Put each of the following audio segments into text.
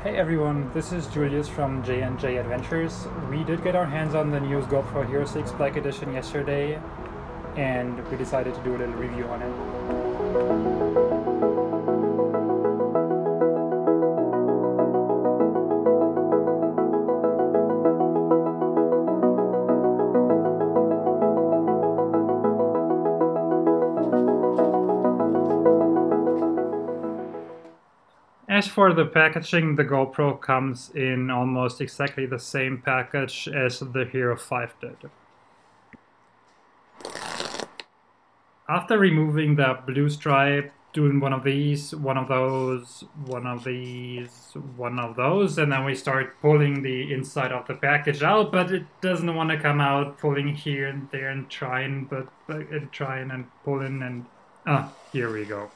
Hey everyone, this is Julius from J&J Adventures. We did get our hands on the new Gopro Hero 6 Black Edition yesterday, and we decided to do a little review on it. As for the packaging, the GoPro comes in almost exactly the same package as the Hero 5 did. After removing the blue stripe, doing one of these, one of those, one of these, one of those, and then we start pulling the inside of the package out, but it doesn't want to come out, pulling here and there and trying and pulling and here we go.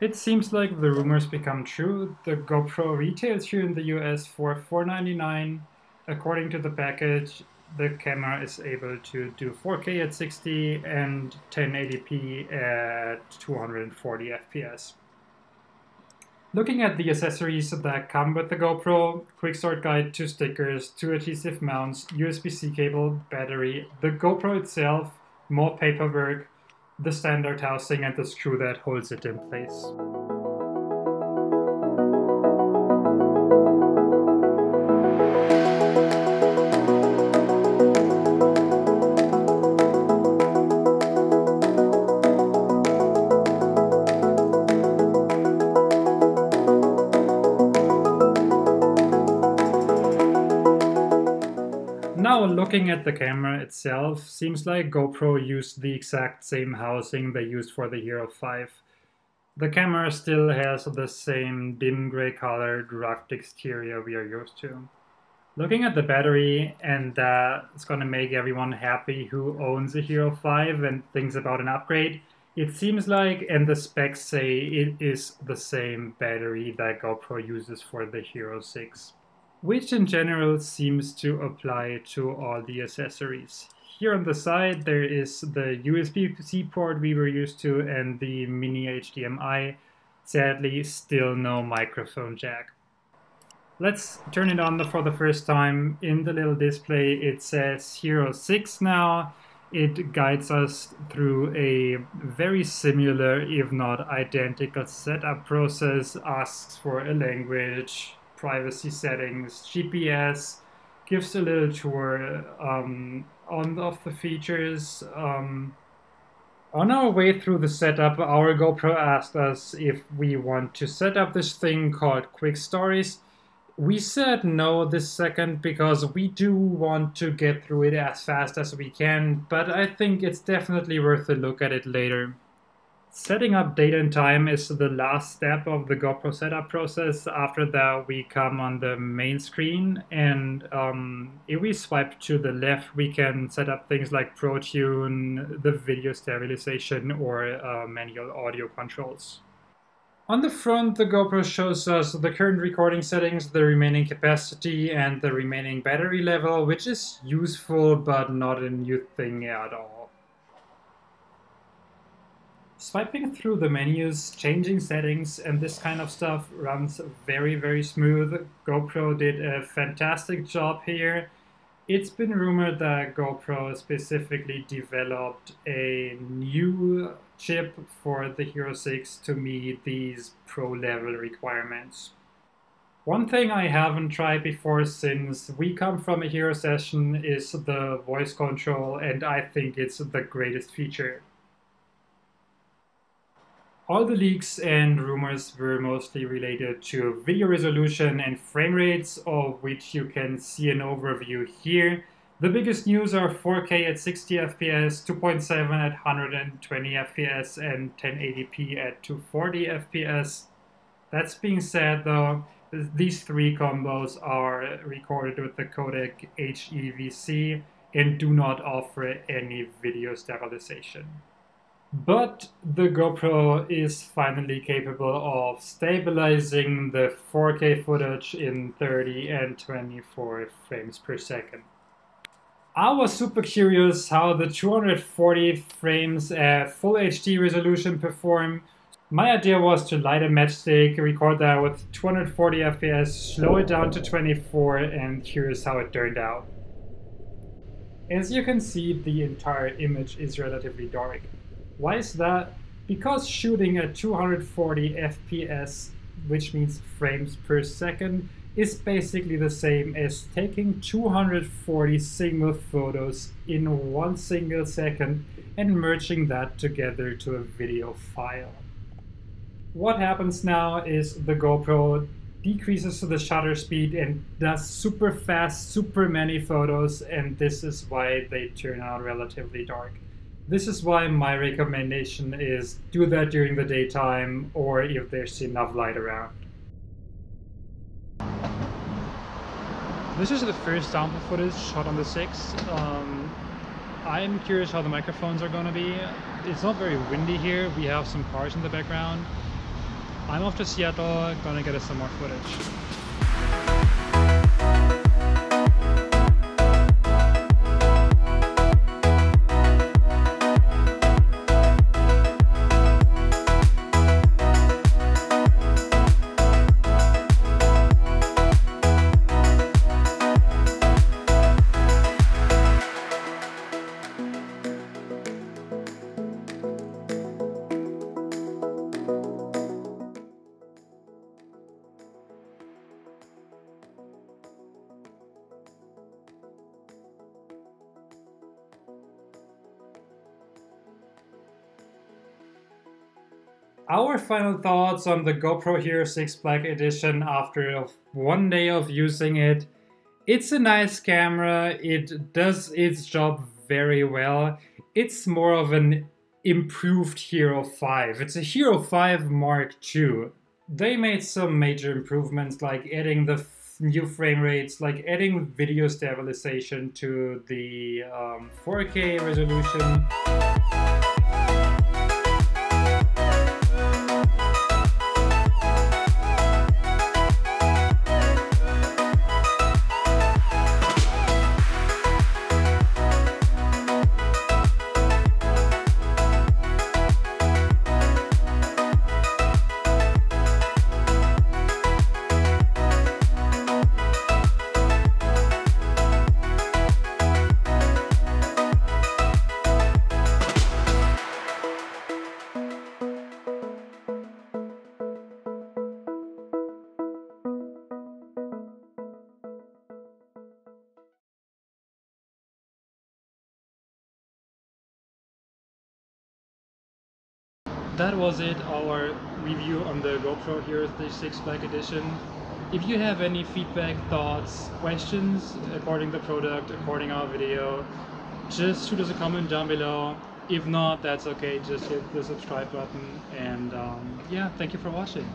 It seems like the rumors become true. The GoPro retails here in the US for $4.99. According to the package, the camera is able to do 4K at 60 and 1080p at 240 FPS. Looking at the accessories that come with the GoPro, quick start guide, 2 stickers, 2 adhesive mounts, USB-C cable, battery, the GoPro itself, more paperwork, the standard housing and the screw that holds it in place. Now looking at the camera itself, seems like GoPro used the exact same housing they used for the Hero 5. The camera still has the same dim gray colored rugged exterior we are used to. Looking at the battery, and it's gonna make everyone happy who owns a Hero 5 and thinks about an upgrade, it seems like, and the specs say, it is the same battery that GoPro uses for the Hero 6. Which in general seems to apply to all the accessories. Here on the side there is the USB-C port we were used to and the mini HDMI. Sadly, still no microphone jack. Let's turn it on for the first time. In the little display it says Hero 6 now. It guides us through a very similar, if not identical, setup process, asks for a language, privacy settings, GPS, gives a little tour of the features. On our way through the setup, our GoPro asked us if we want to set up this thing called Quick Stories. We said no this second because we do want to get through it as fast as we can, but I think it's definitely worth a look at it later. Setting up date and time is the last step of the GoPro setup process. After that, we come on the main screen, and if we swipe to the left, we can set up things like ProTune, the video stabilization, or manual audio controls. On the front, the GoPro shows us the current recording settings, the remaining capacity, and the remaining battery level, which is useful but not a new thing at all. Swiping through the menus, changing settings, and this kind of stuff runs very, very smooth. GoPro did a fantastic job here. It's been rumored that GoPro specifically developed a new chip for the Hero 6 to meet these pro-level requirements. One thing I haven't tried before since we come from a Hero session is the voice control, and I think it's the greatest feature. All the leaks and rumors were mostly related to video resolution and frame rates, of which you can see an overview here. The biggest news are 4K at 60 FPS, 2.7 at 120 FPS, and 1080p at 240 FPS. That's being said though, these three combos are recorded with the codec HEVC and do not offer any video stabilization. But the GoPro is finally capable of stabilizing the 4K footage in 30 and 24 frames per second. I was super curious how the 240 frames at full HD resolution perform, My idea was to light a matchstick, record that with 240 FPS, slow it down to 24, and here's how it turned out. As you can see, the entire image is relatively dark. Why is that? Because shooting at 240 FPS, which means frames per second, is basically the same as taking 240 single photos in one single second and merging that together to a video file. What happens now is the GoPro decreases the shutter speed and does super fast, super many photos, and this is why they turn out relatively dark. This is why my recommendation is do that during the daytime or if there's enough light around. This is the first sample footage shot on the 6. I'm curious how the microphones are going to be. It's not very windy here, we have some cars in the background. I'm off to Seattle, gonna get us some more footage. Our final thoughts on the GoPro Hero 6 Black Edition after one day of using it. It's a nice camera, it does its job very well. It's more of an improved Hero 5. It's a Hero 5 Mark II. They made some major improvements like adding the new frame rates, like adding video stabilization to the 4K resolution. That was it, our review on the GoPro Hero 6 Black Edition. If you have any feedback, thoughts, questions according the product, according our video, just shoot us a comment down below. If not, that's okay, just hit the subscribe button, and yeah, thank you for watching.